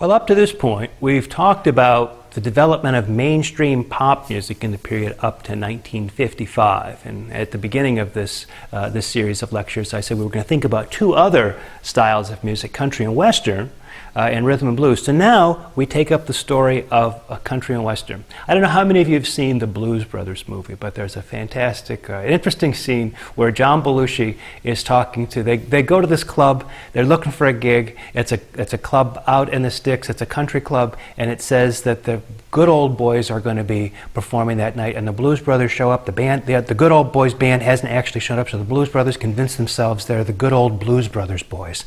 Well, up to this point, we've talked about the development of mainstream pop music in the period up to 1955. And at the beginning of this series of lectures, I said we were going to think about two other styles of music, country and western, and rhythm and blues. So now we take up the story of a country and western. I don't know how many of you have seen the Blues Brothers movie, but there's a fantastic, interesting scene where John Belushi is talking to, they go to this club, they're looking for a gig, it's a club out in the sticks, it's a country club, and it says that the good old boys are going to be performing that night, and the Blues Brothers show up. The good old boys band hasn't actually shown up, so the Blues Brothers convince themselves they're the good old Blues Brothers boys.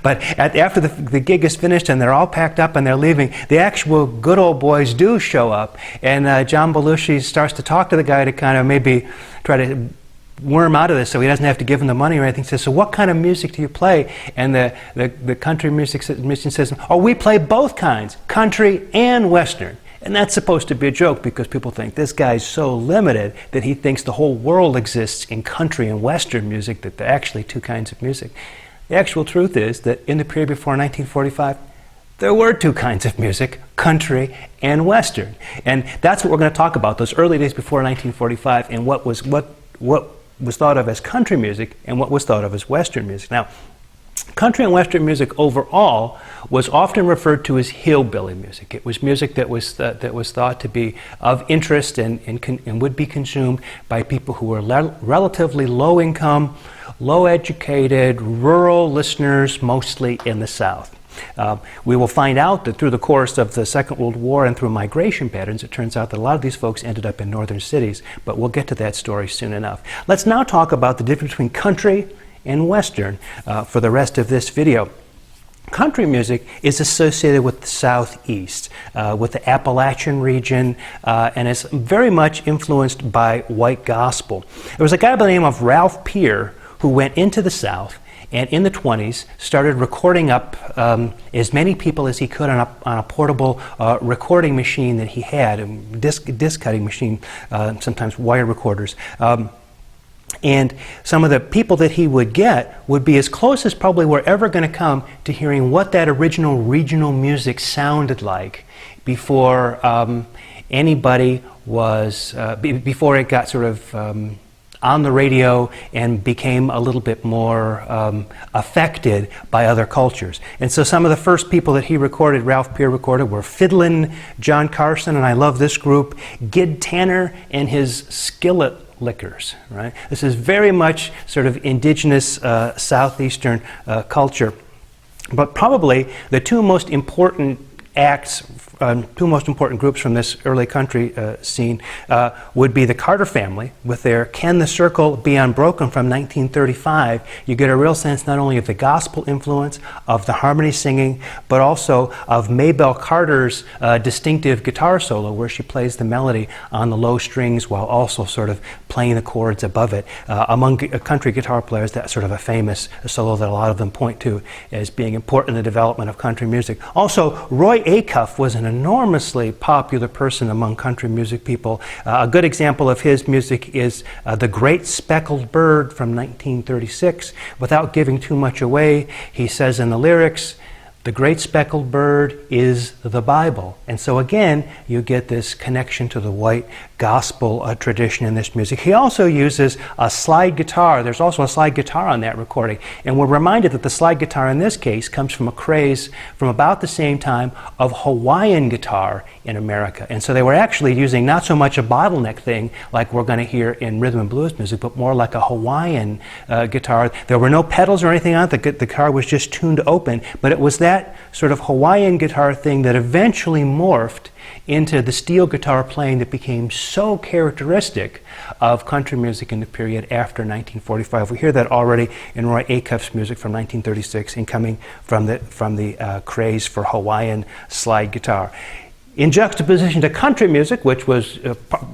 But after the gig is finished and they're all packed up and they're leaving, the actual good old boys do show up, and John Belushi starts to talk to the guy to kind of maybe try to worm out of this so he doesn't have to give him the money or anything. He says, so what kind of music do you play? And the country musician says, oh, we play both kinds, country and western. And that's supposed to be a joke because people think this guy's so limited that he thinks the whole world exists in country and western music, that they're actually two kinds of music. The actual truth is that in the period before 1945, there were two kinds of music, country and western. And that's what we're going to talk about, those early days before 1945 and what was thought of as country music and what was thought of as western music. Now, country and western music overall was often referred to as hillbilly music. It was music that was thought to be of interest and would be consumed by people who were relatively low income, low educated, rural listeners, mostly in the South. We will find out that through the course of the Second World War and through migration patterns, it turns out that a lot of these folks ended up in northern cities, but we'll get to that story soon enough. Let's now talk about the difference between country and western for the rest of this video. Country music is associated with the Southeast, with the Appalachian region, and is very much influenced by white gospel. There was a guy by the name of Ralph Peer who went into the South and in the 20s started recording up as many people as he could on a portable recording machine that he had, a disc cutting machine, sometimes wire recorders. And some of the people that he would get would be as close as probably we're ever going to come to hearing what that original regional music sounded like before anybody was, before it got sort of on the radio and became a little bit more affected by other cultures. And so some of the first people that he recorded, Ralph Peer recorded, were Fiddlin' John Carson, and I love this group, Gid Tanner and his Skillet Lickers, right? This is very much sort of indigenous southeastern culture. But probably the two most important acts, two most important groups from this early country scene would be the Carter family with their Can the Circle Be Unbroken from 1935. You get a real sense not only of the gospel influence, of the harmony singing, but also of Maybelle Carter's distinctive guitar solo where she plays the melody on the low strings while also sort of playing the chords above it. Among country guitar players, that's sort of a famous solo that a lot of them point to as being important in the development of country music. Also, Roy Acuff was an enormously popular person among country music people. A good example of his music is The Great Speckled Bird from 1936. Without giving too much away, he says in the lyrics, "The great speckled bird is the Bible." And so again, you get this connection to the white gospel tradition in this music. He also uses a slide guitar. There's also a slide guitar on that recording. And we're reminded that the slide guitar in this case comes from a craze from about the same time of Hawaiian guitar in America. And so they were actually using not so much a bottleneck thing like we're going to hear in rhythm and blues music, but more like a Hawaiian guitar. There were no pedals or anything on it. The guitar was just tuned open, but it was that sort of Hawaiian guitar thing that eventually morphed into the steel guitar playing that became so characteristic of country music in the period after 1945. We hear that already in Roy Acuff's music from 1936 and coming from the craze for Hawaiian slide guitar. In juxtaposition to country music, which was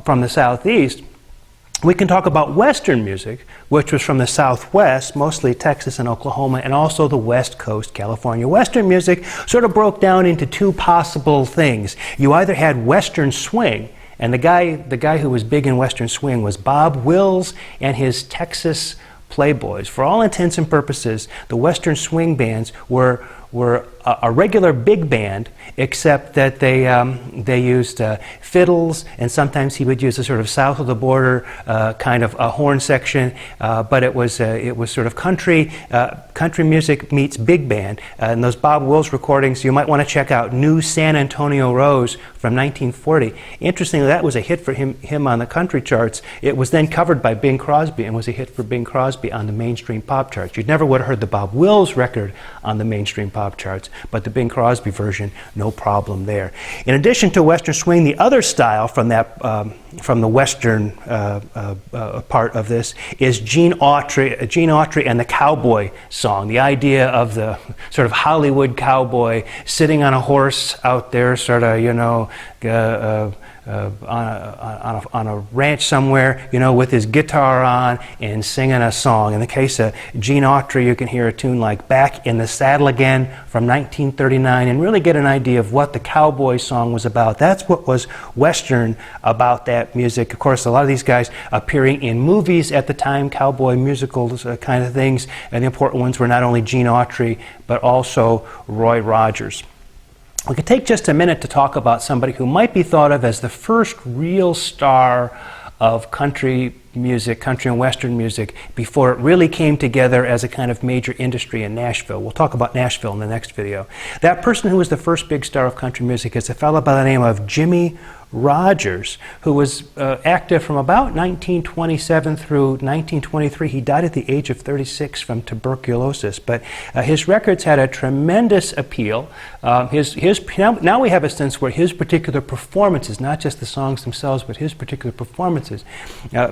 from the Southeast, we can talk about Western music, which was from the Southwest, mostly Texas and Oklahoma, and also the West Coast, California. Western music sort of broke down into two possible things. You either had Western swing, and the guy who was big in Western swing was Bob Wills and his Texas Playboys. For all intents and purposes, the Western swing bands were a regular big band, except that they used fiddles, and sometimes he would use a sort of south of the border kind of a horn section, but it was sort of country music meets big band. And those Bob Wills recordings, you might want to check out New San Antonio Rose from 1940. Interestingly, that was a hit for him on the country charts. It was then covered by Bing Crosby and was a hit for Bing Crosby on the mainstream pop charts. You never would have heard the Bob Wills record on the mainstream pop charts, but the Bing Crosby version, no problem there. In addition to Western swing, the other style from that from the Western part of this is Gene Autry and the cowboy song. The idea of the sort of Hollywood cowboy sitting on a horse out there, sort of, you know, on a ranch somewhere, you know, with his guitar on and singing a song. In the case of Gene Autry, you can hear a tune like Back in the Saddle Again from 1939 and really get an idea of what the cowboy song was about. That's what was Western about that music. Of course, a lot of these guys appearing in movies at the time, cowboy musicals kind of things, and the important ones were not only Gene Autry, but also Roy Rogers. We could take just a minute to talk about somebody who might be thought of as the first real star of country music, country and Western music, before it really came together as a kind of major industry in Nashville. We'll talk about Nashville in the next video. That person who was the first big star of country music is a fellow by the name of Jimmie Rodgers, who was active from about 1927 through 1923. He died at the age of 36 from tuberculosis, but his records had a tremendous appeal. Now we have a sense where his particular performances, not just the songs themselves, but his particular performances,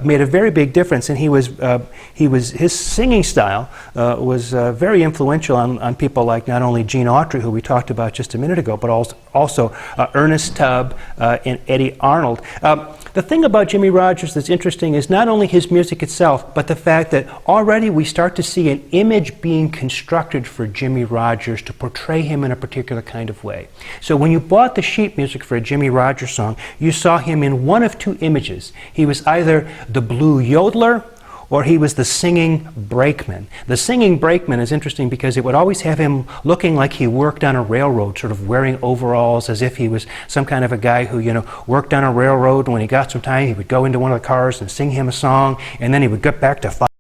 made a very big difference. And his singing style was very influential on people like not only Gene Autry, who we talked about just a minute ago, but also Ernest Tubb and Eddie Arnold. The thing about Jimmie Rodgers that's interesting is not only his music itself, but the fact that already we start to see an image being constructed for Jimmie Rodgers to portray him in a particular kind of way. So when you bought the sheet music for a Jimmie Rodgers song, you saw him in one of two images. He was either the blue yodeler, or he was the singing brakeman. The singing brakeman is interesting because it would always have him looking like he worked on a railroad, sort of wearing overalls as if he was some kind of a guy who, you know, worked on a railroad, and when he got some time he would go into one of the cars and sing him a song, and then he would get back to